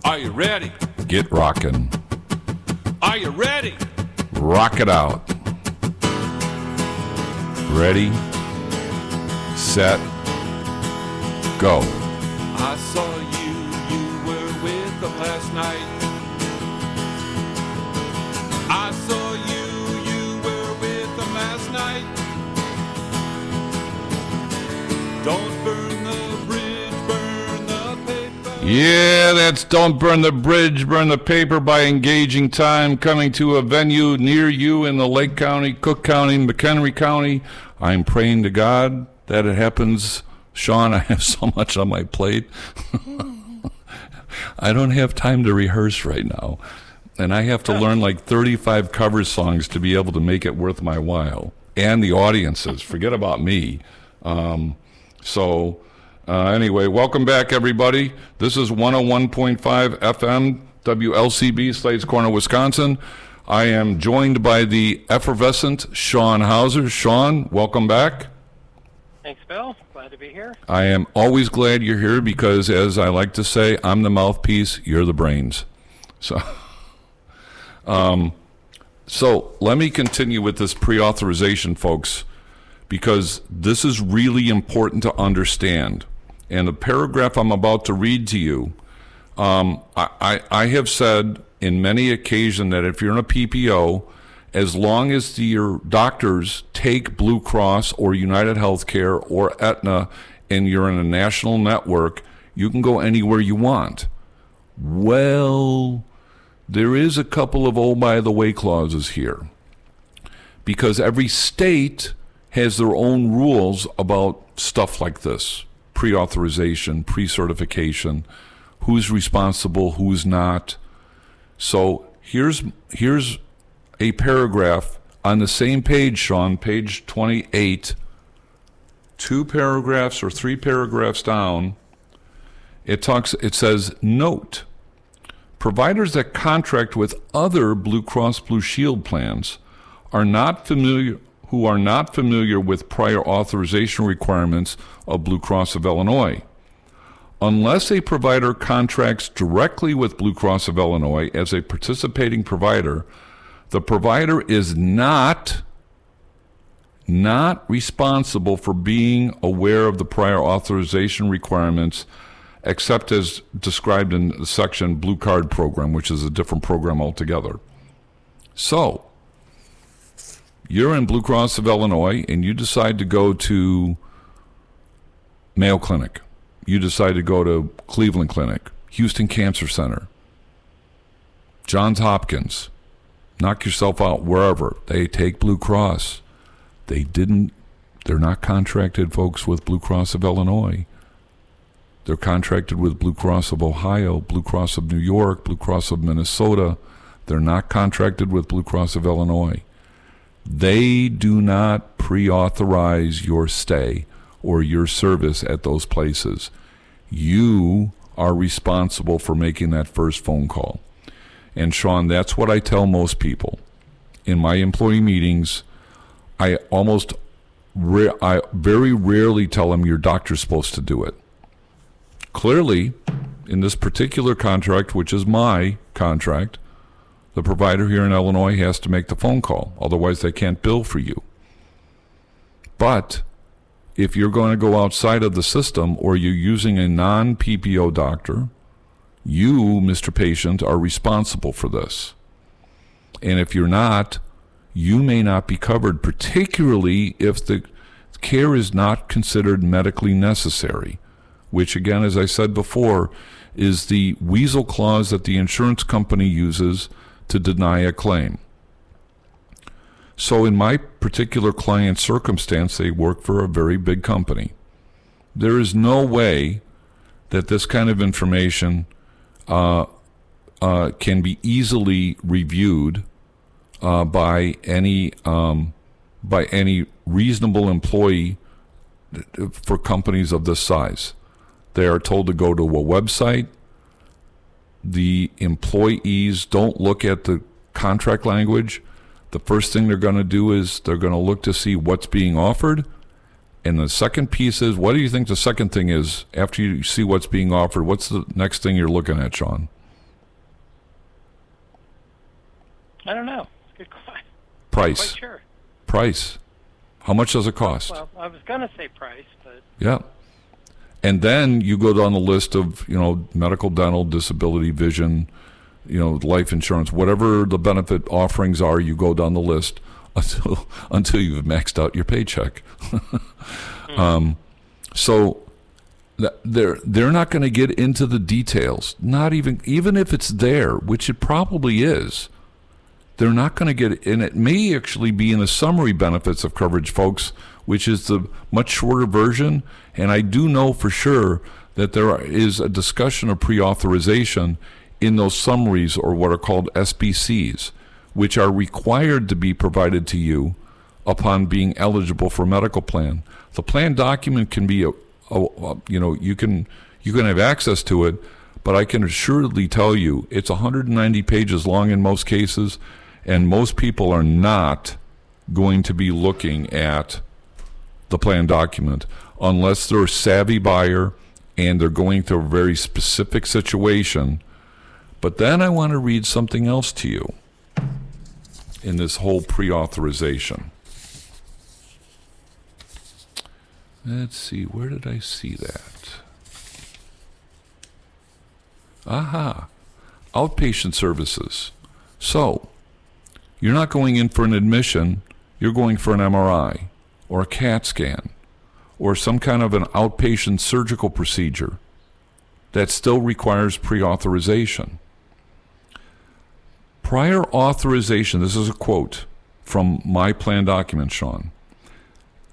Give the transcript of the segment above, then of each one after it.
Are you ready? Get rockin'. Are you ready? Rock it out. Ready, set, go. I saw you were with them last night. I saw you were with them last night. Don't burn the bridge, burn the paper. Yeah, that's Don't Burn the Bridge, Burn the Paper by Engaging Time, coming to a venue near you in the Lake County, Cook County, McHenry County. I'm praying to God that it happens. Sean, I have so much on my plate. I don't have time to rehearse right now. And I have to learn like 35 cover songs to be able to make it worth my while. And the audiences. Forget about me. Anyway, welcome back, everybody. This is 101.5 FM, WLCB, Slade's Corner, Wisconsin. I am joined by the effervescent Sean Hauser. Sean, welcome back. Thanks, Bill. Glad to be here. I am always glad you're here because, as I like to say, I'm the mouthpiece, you're the brains. So let me continue with this pre-authorization, folks, because this is really important to understand. And the paragraph I'm about to read to you, I have said in many occasions that if you're in a PPO, as long as your doctors take Blue Cross or United Healthcare or Aetna and you're in a national network, you can go anywhere you want. Well, there is a couple of oh-by-the-way clauses here, because every state has their own rules about stuff like this, pre-authorization, pre-certification, who's responsible, who's not. So here's a paragraph on the same page, Sean, page 28, 2 paragraphs or 3 paragraphs down. It says, note, providers that contract with other Blue Cross Blue Shield plans who are not familiar with prior authorization requirements of Blue Cross of Illinois. Unless a provider contracts directly with Blue Cross of Illinois as a participating provider, the provider is not responsible for being aware of the prior authorization requirements, except as described in the section Blue Card Program, which is a different program altogether. So, you're in Blue Cross of Illinois and you decide to go to Mayo Clinic. You decide to go to Cleveland Clinic, Houston Cancer Center, Johns Hopkins. Knock yourself out wherever. They take Blue Cross. They're not contracted, folks, with Blue Cross of Illinois. They're contracted with Blue Cross of Ohio, Blue Cross of New York, Blue Cross of Minnesota. They're not contracted with Blue Cross of Illinois. They do not pre-authorize your stay or your service at those places. You are responsible for making that first phone call. And Sean, that's what I tell most people. In my employee meetings, I very rarely tell them your doctor's supposed to do it. Clearly, in this particular contract, which is my contract, the provider here in Illinois has to make the phone call. Otherwise, they can't bill for you. But if you're going to go outside of the system or you're using a non-PPO doctor, you, Mr. Patient, are responsible for this. And if you're not, you may not be covered, particularly if the care is not considered medically necessary, which, again, as I said before, is the weasel clause that the insurance company uses to deny a claim. So in my particular client's circumstance, they work for a very big company. There is no way that this kind of information can be easily reviewed by any reasonable employee for companies of this size. They are told to go to a website. The employees don't look at the contract language. The first thing they're going to do is they're going to look to see what's being offered. And the second piece is, what do you think the second thing is after you see what's being offered? What's the next thing you're looking at, Sean? I don't know. It's a good question. Price. Quite sure. Price. How much does it cost? Well, I was going to say price, but Yeah. And then you go down the list of, medical, dental, disability, vision, life insurance, whatever the benefit offerings are, you go down the list until you've maxed out your paycheck. So they're not going to get into the details, not even if it's there, which it probably is. They're not going to get, and it may actually be in the summary benefits of coverage, folks, which is the much shorter version. And I do know for sure that there is a discussion of pre-authorization in those summaries, or what are called SBCs, which are required to be provided to you upon being eligible for a medical plan. The plan document can be you can have access to it, but I can assuredly tell you it's 190 pages long in most cases, and most people are not going to be looking at the plan document unless they're a savvy buyer and they're going through a very specific situation. But then I want to read something else to you in this whole pre-authorization. Let's see, where did I see that? Aha, outpatient services. So, you're not going in for an admission, you're going for an MRI or a CAT scan or some kind of an outpatient surgical procedure that still requires pre-authorization. Prior authorization, this is a quote from my plan document, Sean.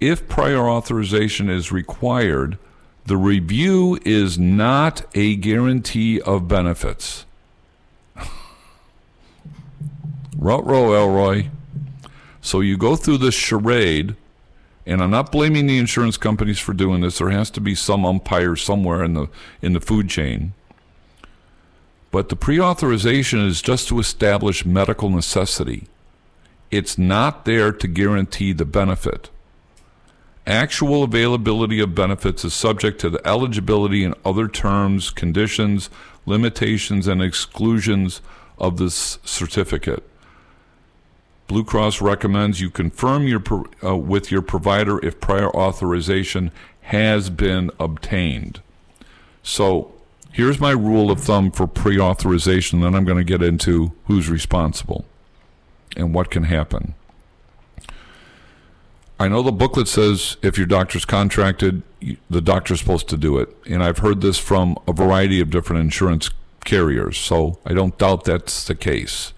If prior authorization is required, the review is not a guarantee of benefits. Ruh-roh, Elroy. So you go through this charade, and I'm not blaming the insurance companies for doing this. There has to be some umpire somewhere in the food chain. But the pre-authorization is just to establish medical necessity. It's not there to guarantee the benefit. Actual availability of benefits is subject to the eligibility and other terms, conditions, limitations, and exclusions of this certificate. Blue Cross recommends you confirm with your provider if prior authorization has been obtained. So here's my rule of thumb for pre-authorization, then I'm going to get into who's responsible and what can happen. I know the booklet says if your doctor's contracted, the doctor's supposed to do it. And I've heard this from a variety of different insurance carriers, so I don't doubt that's the case.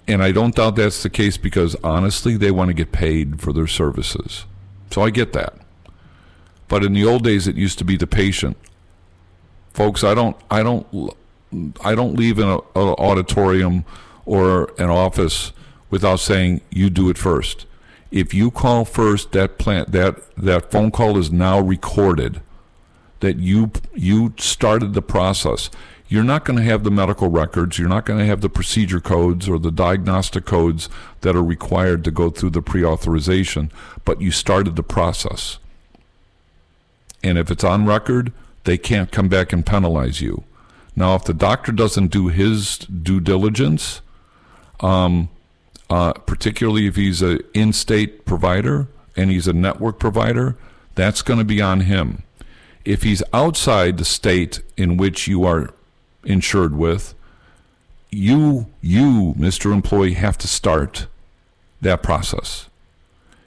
And I don't doubt that's the case because, honestly, they want to get paid for their services. So I get that. But in the old days, it used to be the patient. Folks, I don't leave an auditorium or an office without saying, you do it first. If you call first, that phone call is now recorded, that you started the process. You're not going to have the medical records. You're not going to have the procedure codes or the diagnostic codes that are required to go through the pre-authorization, but you started the process. And if it's on record, they can't come back and penalize you. Now, if the doctor doesn't do his due diligence, particularly if he's an in-state provider and he's a network provider, that's going to be on him. If he's outside the state in which you are insured with, you, Mr. Employee, have to start that process.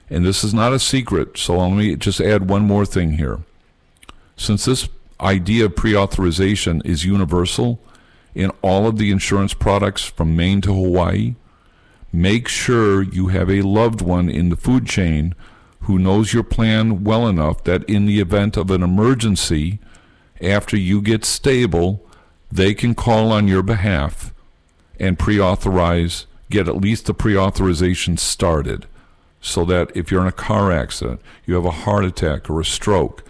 And this is not a secret, so let me just add one more thing here. Since this idea of pre-authorization is universal in all of the insurance products from Maine to Hawaii, make sure you have a loved one in the food chain who knows your plan well enough that in the event of an emergency, after you get stable, they can call on your behalf and pre-authorize, get at least the pre-authorization started, so that if you're in a car accident, you have a heart attack or a stroke,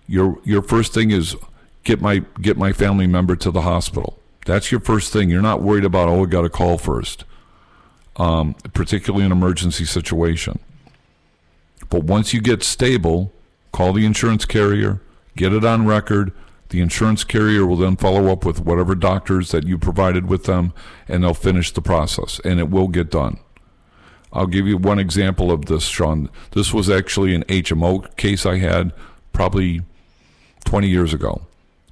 your first thing is get my family member to the hospital. That's your first thing. You're not worried about, we got to call first, particularly in an emergency situation. But once you get stable, call the insurance carrier, get it on record, The insurance carrier will then follow up with whatever doctors that you provided with them, and they'll finish the process, and it will get done. I'll give you one example of this, Sean. This was actually an HMO case I had probably 20 years ago.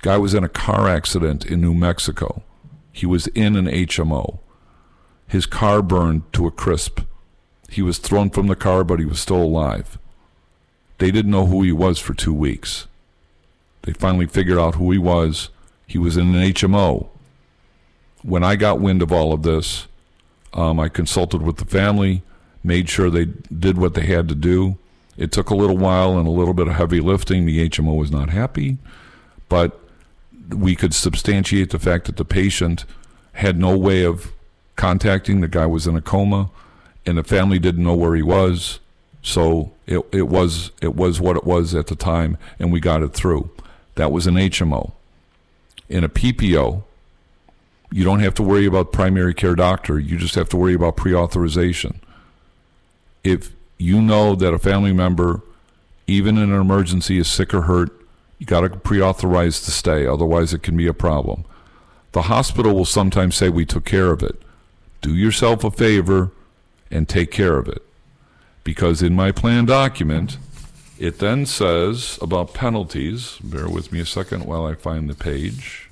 Guy was in a car accident in New Mexico. He was in an HMO. His car burned to a crisp. He was thrown from the car, but he was still alive. They didn't know who he was for 2 weeks. They finally figured out who he was. He was in an HMO. When I got wind of all of this, I consulted with the family, made sure they did what they had to do. It took a little while and a little bit of heavy lifting. The HMO was not happy, but we could substantiate the fact that the patient had no way of contacting. The guy was in a coma, and the family didn't know where he was. So it was what it was at the time, and we got it through. That was an HMO. In a PPO, you don't have to worry about primary care doctor. You just have to worry about pre-authorization. If you know that a family member, even in an emergency, is sick or hurt, you got to pre-authorize to stay. Otherwise, it can be a problem. The hospital will sometimes say, we took care of it. Do yourself a favor and take care of it. Because in my plan document, it then says about penalties. Bear with me a second while I find the page.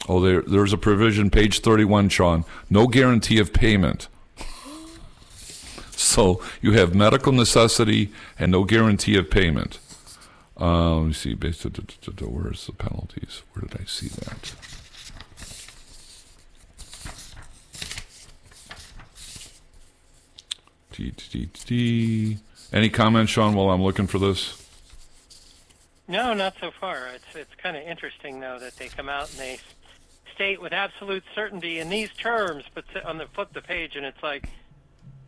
Oh, there's a provision, page 31, Sean. No guarantee of payment. So you have medical necessity and no guarantee of payment. Let me see. Where's the penalties? Where did I see that? Any comments, Sean, while I'm looking for this? No, not so far. It's kind of interesting, though, that they come out and they state with absolute certainty in these terms, but on the flip the page and it's like,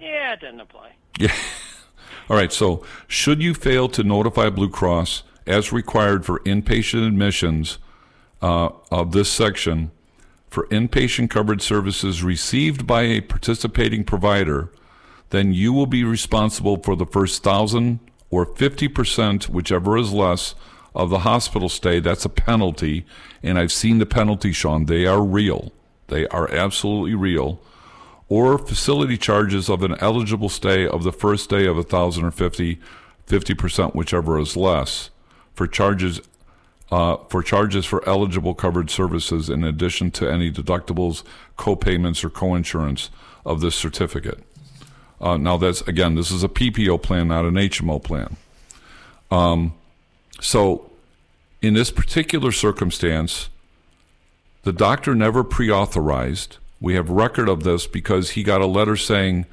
yeah, it doesn't apply. Yeah. All right. So should you fail to notify Blue Cross as required for inpatient admissions of this section for inpatient covered services received by a participating provider, then you will be responsible for the first 1,000 or 50%, whichever is less, of the hospital stay. That's a penalty. And I've seen the penalty, Sean. They are real. They are absolutely real. Or facility charges of an eligible stay of the first day of 1,000 or 50%, whichever is less, for charges for eligible covered services in addition to any deductibles, co-payments, or co-insurance of this certificate. Now, this is a PPO plan, not an HMO plan. So in this particular circumstance, the doctor never pre-authorized. We have record of this because he got a letter saying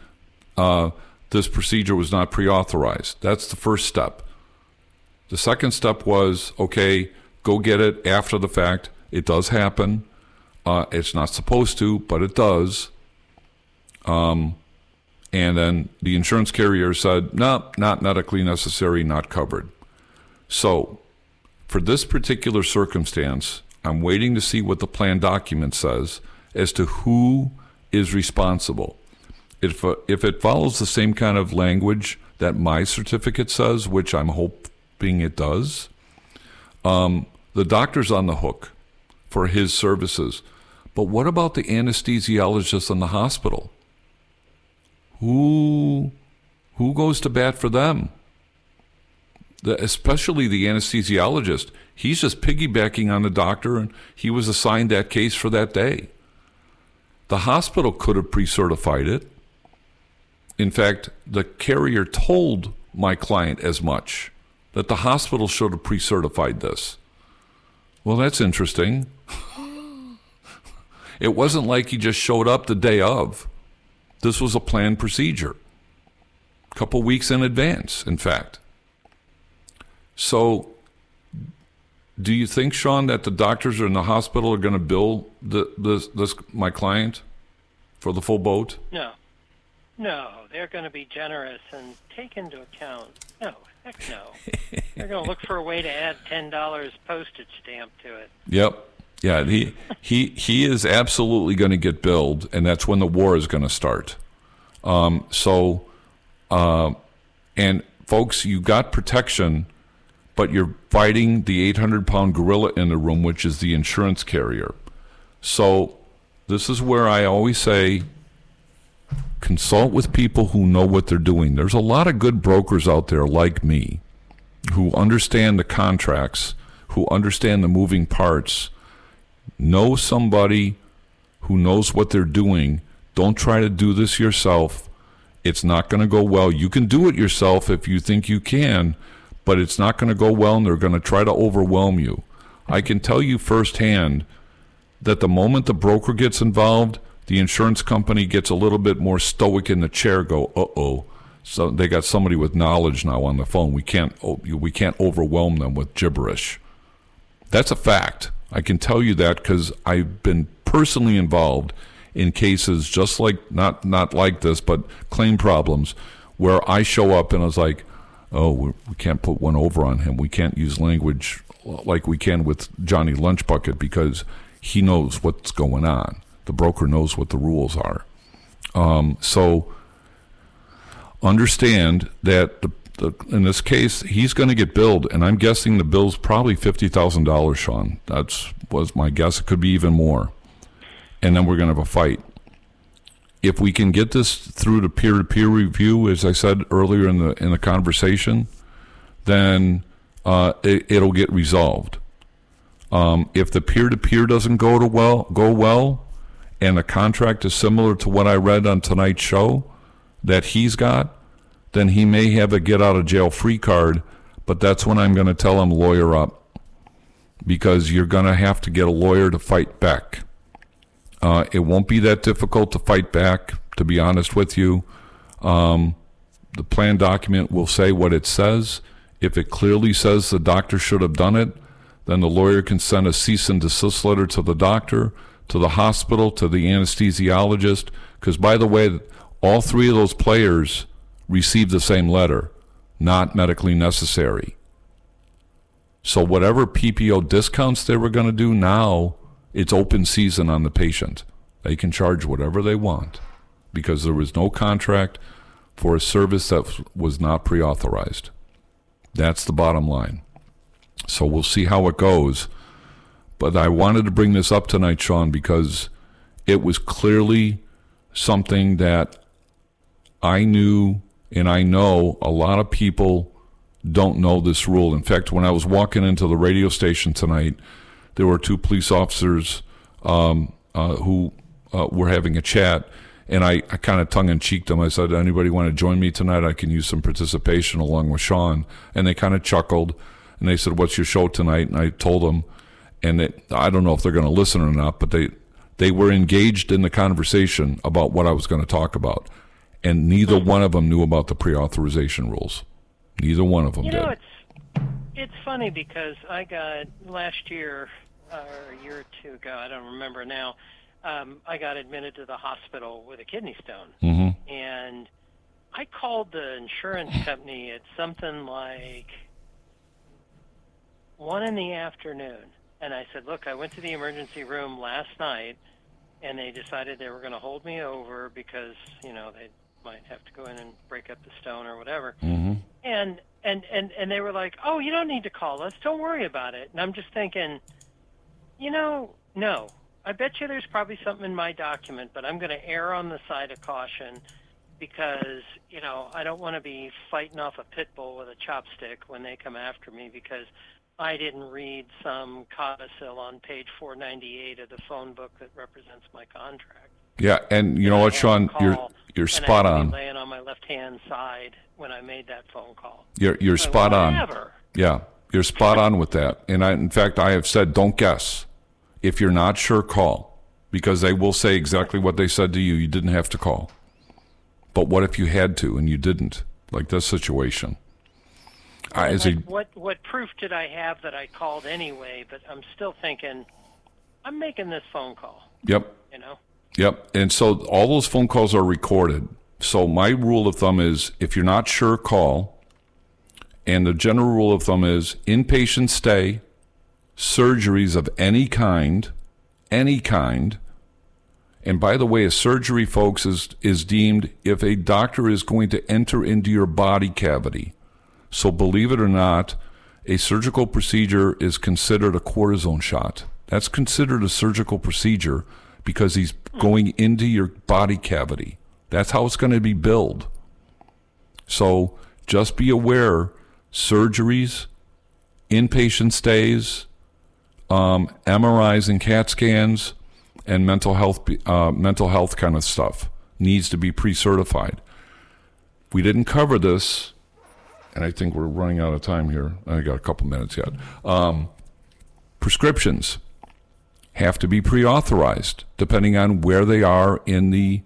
this procedure was not pre-authorized. That's the first step. The second step was, okay, go get it after the fact. It does happen. It's not supposed to, but it does. And then the insurance carrier said, no, not medically necessary, not covered. So for this particular circumstance, I'm waiting to see what the plan document says as to who is responsible. If it follows the same kind of language that my certificate says, which I'm hoping it does, the doctor's on the hook for his services. But what about the anesthesiologist in the hospital? Who goes to bat for them? Especially the anesthesiologist. He's just piggybacking on the doctor, and he was assigned that case for that day. The hospital could have pre-certified it. In fact, the carrier told my client as much, that the hospital should have pre-certified this. Well, that's interesting. It wasn't like he just showed up the day of. This was a planned procedure, a couple weeks in advance, in fact. So do you think, Sean, that the doctors in the hospital are going to bill my client for the full boat? No, they're going to be generous and take into account. No, heck no. They're going to look for a way to add $10 postage stamp to it. Yep. Yeah, he is absolutely going to get billed, and that's when the war is going to start. And folks, you got protection but you're fighting the 800-pound gorilla in the room, which is the insurance carrier. So this is where I always say, consult with people who know what they're doing. There's a lot of good brokers out there like me who understand the contracts, who understand the moving parts. Know somebody who knows what they're doing. Don't try to do this yourself. It's not going to go well. You can do it yourself if you think you can, but it's not going to go well, and they're going to try to overwhelm you. I can tell you firsthand that the moment the broker gets involved, the insurance company gets a little bit more stoic in the chair, go, uh-oh. So they got somebody with knowledge now on the phone. We can't overwhelm them with gibberish. That's a fact. I can tell you that because I've been personally involved in cases just like, not like this, but claim problems, where I show up and I was like, oh, we can't put one over on him. We can't use language like we can with Johnny Lunchbucket because he knows what's going on. The broker knows what the rules are. So understand that in this case, he's going to get billed, and I'm guessing the bill's probably $50,000, Sean. That was my guess. It could be even more. And then we're going to have a fight. If we can get this through the peer-to-peer review, as I said earlier in the conversation, then it'll get resolved. If the peer-to-peer doesn't go well, and the contract is similar to what I read on tonight's show that he's got, then he may have a get-out-of-jail-free card, but that's when I'm going to tell him lawyer up, because you're going to have to get a lawyer to fight back. It won't be that difficult to fight back, to be honest with you. The plan document will say what it says. If it clearly says the doctor should have done it, then the lawyer can send a cease and desist letter to the doctor, to the hospital, to the anesthesiologist, because, by the way, all three of those players received the same letter, not medically necessary. So whatever PPO discounts they were going to do now, it's open season on the patient. They can charge whatever they want because there was no contract for a service that was not pre-authorized. That's the bottom line. So we'll see how it goes. But I wanted to bring this up tonight, Sean, because it was clearly something that I knew, and I know a lot of people don't know this rule. In fact, when I was walking into the radio station tonight, there were two police officers who were having a chat, and I kind of tongue-in-cheeked them. I said, anybody want to join me tonight? I can use some participation along with Sean. And they kind of chuckled, and they said, what's your show tonight? And I told them, and I don't know if they're going to listen or not, but they were engaged in the conversation about what I was going to talk about. And neither one of them knew about the pre-authorization rules. Neither one of them did. It's funny because I got last year, or a year or two ago, I don't remember now, I got admitted to the hospital with a kidney stone. Mm-hmm. And I called the insurance company at something like 1 p.m. And I said, look, I went to the emergency room last night, and they decided they were going to hold me over because, they might have to go in and break up the stone or whatever. Mm-hmm. And they were like, oh, you don't need to call us. Don't worry about it. And I'm just thinking, no. I bet you there's probably something in my document, but I'm going to err on the side of caution because, I don't want to be fighting off a pit bull with a chopstick when they come after me because I didn't read some codicil on page 498 of the phone book that represents my contract. Yeah, and you know what, Sean, you're spot on. I was laying on my left-hand side when I made that phone call. You're spot on. Whatever. Yeah, you're spot on with that. And in fact, I have said, don't guess. If you're not sure, call, because they will say exactly what they said to you. You didn't have to call. But what if you had to and you didn't, like this situation? What proof did I have that I called anyway? But I'm still thinking, I'm making this phone call. Yep. Yep. And so all those phone calls are recorded. So my rule of thumb is if you're not sure, call. And the general rule of thumb is inpatient stay, surgeries of any kind. And by the way, a surgery, folks, is deemed if a doctor is going to enter into your body cavity. So believe it or not, a surgical procedure is considered a cortisone shot. That's considered a surgical procedure because he's going into your body cavity. That's how it's going to be billed. So just be aware, surgeries, inpatient stays, MRIs and CAT scans, and mental health kind of stuff needs to be pre-certified. We didn't cover this, and I think we're running out of time here. I got a couple minutes yet. Prescriptions have to be pre-authorized depending on where they are in the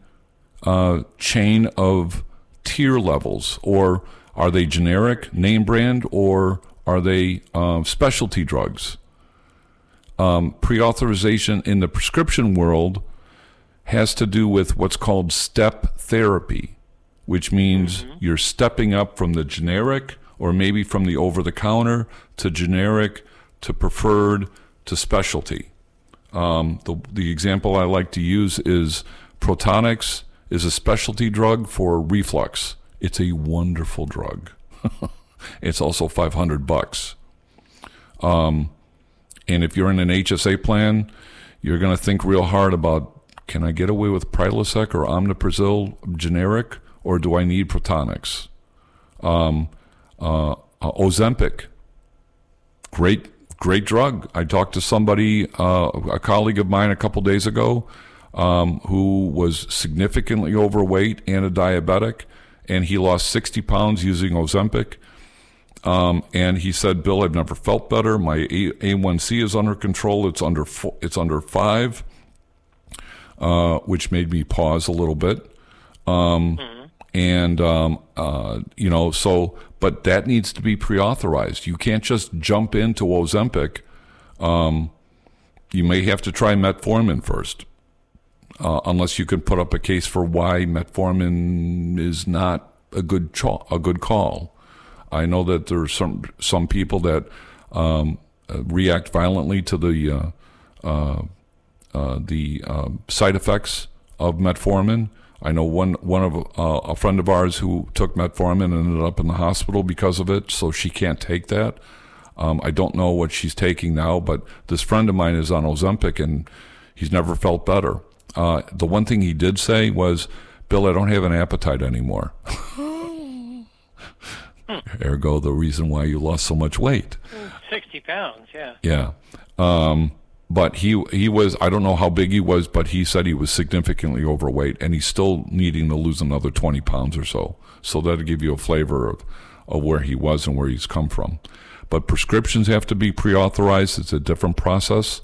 chain of tier levels, or are they generic, name brand, or are they specialty drugs? Pre-authorization in the prescription world has to do with what's called step therapy, which means you're stepping up from the generic or maybe from the over-the-counter to generic to preferred to specialty. The example I like to use is Protonix is a specialty drug for reflux. It's a wonderful drug. It's also $500. And if you're in an HSA plan, you're going to think real hard about, can I get away with Prilosec or Omeprazole generic, or do I need Protonix? Ozempic, great drug. I talked to somebody, a colleague of mine a couple days ago, who was significantly overweight and a diabetic, and he lost 60 pounds using Ozempic. And he said, Bill, I've never felt better. My A1C is under control. It's under 5, which made me pause a little bit. But that needs to be pre-authorized. You can't just jump into Ozempic. You may have to try metformin first, unless you can put up a case for why metformin is not a good call. I know that there's some people that react violently to the side effects of metformin. I know one of a friend of ours who took metformin and ended up in the hospital because of it, so she can't take that. I don't know what she's taking now, but this friend of mine is on Ozempic and he's never felt better. The one thing he did say was, Bill, I don't have an appetite anymore. Ergo, the reason why you lost so much weight. 60 pounds, yeah. Yeah. But he was, I don't know how big he was, but he said he was significantly overweight, and he's still needing to lose another 20 pounds or so. So that'll give you a flavor of where he was and where he's come from. But prescriptions have to be pre-authorized. It's a different process,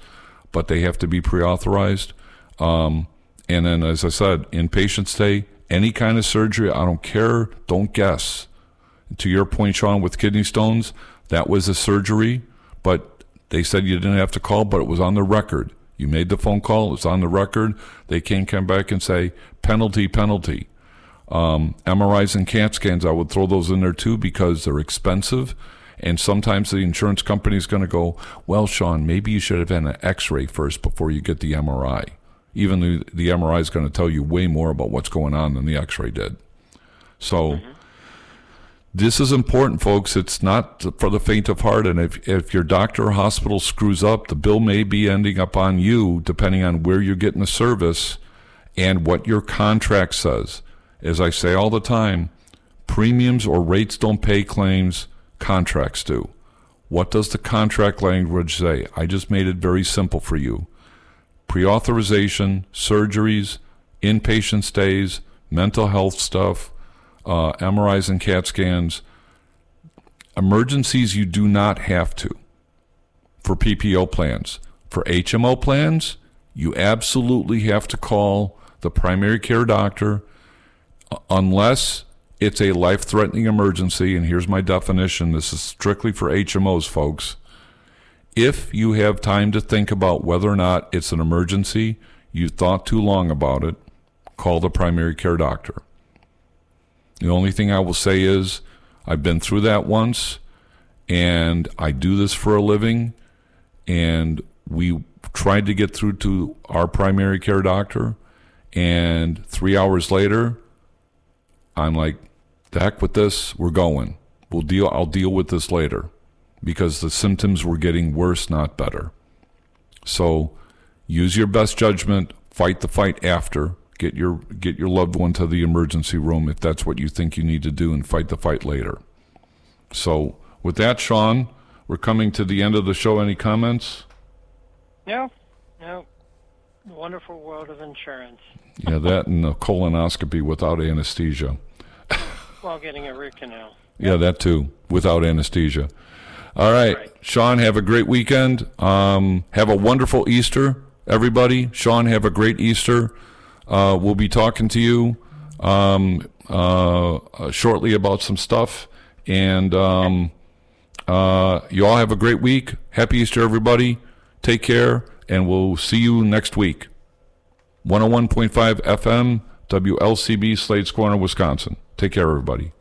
but they have to be pre-authorized. And then, as I said, inpatient stay, any kind of surgery, I don't care, don't guess. To your point, Sean, with kidney stones, that was a surgery, but they said you didn't have to call, but it was on the record. You made the phone call, it was on the record. They can't come back and say, penalty. MRIs and CAT scans, I would throw those in there too because they're expensive. And sometimes the insurance company is going to go, well, Sean, maybe you should have had an x-ray first before you get the MRI. Even though the MRI is going to tell you way more about what's going on than the x-ray did. So this is important, folks. It's not for the faint of heart. And if your doctor or hospital screws up, the bill may be ending up on you, depending on where you're getting the service and what your contract says. As I say all the time, premiums or rates don't pay claims, contracts do. What does the contract language say? I just made it very simple for you. Pre-authorization, surgeries, inpatient stays, mental health stuff, MRIs and CAT scans. Emergencies, you do not have to for PPO plans. For HMO plans, you absolutely have to call the primary care doctor unless it's a life-threatening emergency. And here's my definition. This is strictly for HMOs, folks. If you have time to think about whether or not it's an emergency, you thought too long about it, call the primary care doctor. The only thing I will say is I've been through that once, and I do this for a living, and we tried to get through to our primary care doctor, and 3 hours later, I'm like, the heck with this, we're going. I'll deal with this later. because the symptoms were getting worse, not better. So use your best judgment, fight the fight after, get your loved one to the emergency room if that's what you think you need to do, and fight the fight later. So with that, Sean, we're coming to the end of the show. Any comments? No. The wonderful world of insurance. Yeah, that and a colonoscopy without anesthesia. While getting a root canal. Yeah, that too, without anesthesia. All right. Sean, have a great weekend. Have a wonderful Easter, everybody. Sean, have a great Easter. We'll be talking to you shortly about some stuff. And you all have a great week. Happy Easter, everybody. Take care, and we'll see you next week. 101.5 FM, WLCB, Slade's Corner, Wisconsin. Take care, everybody.